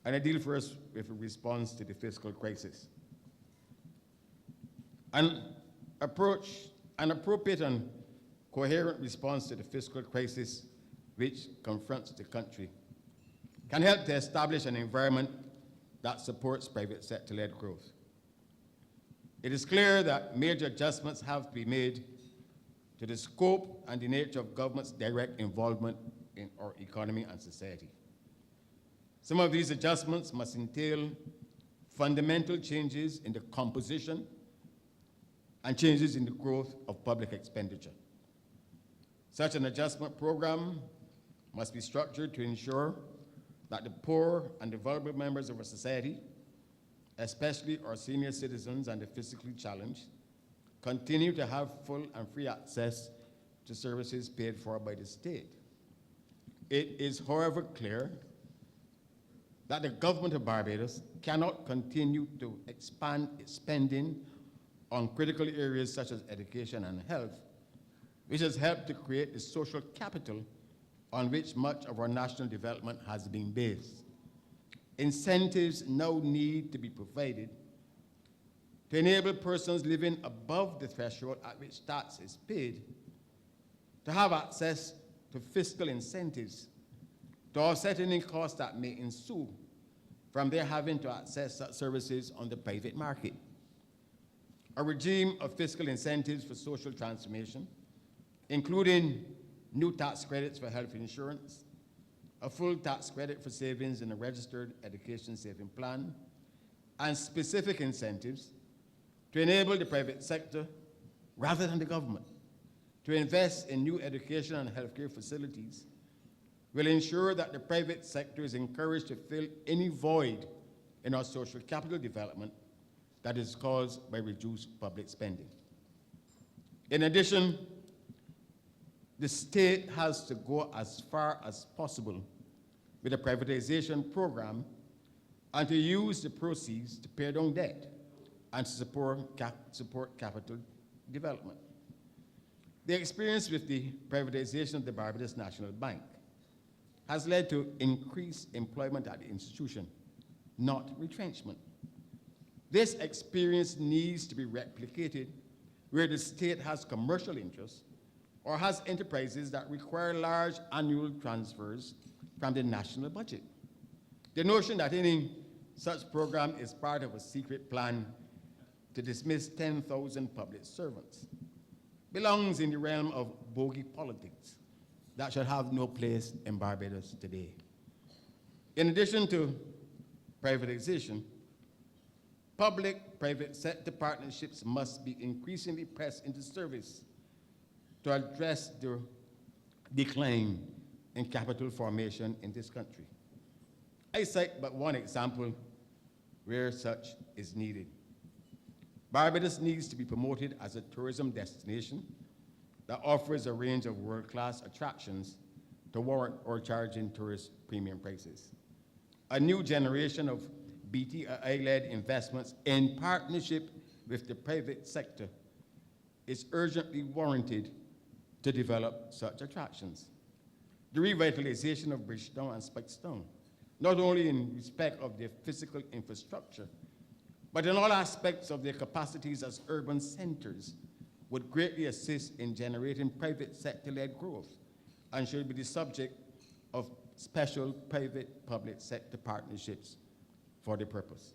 and I deal first with a response to the fiscal crisis. An appropriate and coherent response to the fiscal crisis which confronts the country can help to establish an environment that supports private sector-led growth. It is clear that major adjustments have to be made to the scope and the nature of government's direct involvement in our economy and society. Some of these adjustments must entail fundamental changes in the composition and changes in the growth of public expenditure. Such an adjustment program must be structured to ensure that the poor and the vulnerable members of our society, especially our senior citizens and the physically challenged, continue to have full and free access to services paid for by the state. It is, however, clear that the government of Barbados cannot continue to expand its spending on critical areas such as education and health, which has helped to create the social capital on which much of our national development has been based. Incentives now need to be provided to enable persons living above the threshold at which tax is paid to have access to fiscal incentives to offset any costs that may ensue from their having to access such services on the private market. A regime of fiscal incentives for social transformation, including new tax credits for health insurance, a full tax credit for savings in a registered education saving plan, and specific incentives to enable the private sector, rather than the government, to invest in new education and healthcare facilities will ensure that the private sector is encouraged to fill any void in our social capital development that is caused by reduced public spending. In addition, the state has to go as far as possible with a privatization program and to use the proceeds to pay down debt and to support capital development. The experience with the privatization of the Barbados National Bank has led to increased employment at the institution, not retrenchment. This experience needs to be replicated where the state has commercial interests or has enterprises that require large annual transfers from the national budget. The notion that any such program is part of a secret plan to dismiss 10,000 public servants belongs in the realm of bogey politics that should have no place in Barbados today. In addition to privatization, public-private sector partnerships must be increasingly pressed into service to address the decline in capital formation in this country. I cite but one example where such is needed. Barbados needs to be promoted as a tourism destination that offers a range of world-class attractions to warrant or charging tourist premium prices. A new generation of BTI-led investments in partnership with the private sector is urgently warranted to develop such attractions. The revitalization of Bridgetown and Spikestown, not only in respect of their physical infrastructure, but in all aspects of their capacities as urban centers, would greatly assist in generating private sector-led growth and should be the subject of special private-public sector partnerships for the purpose.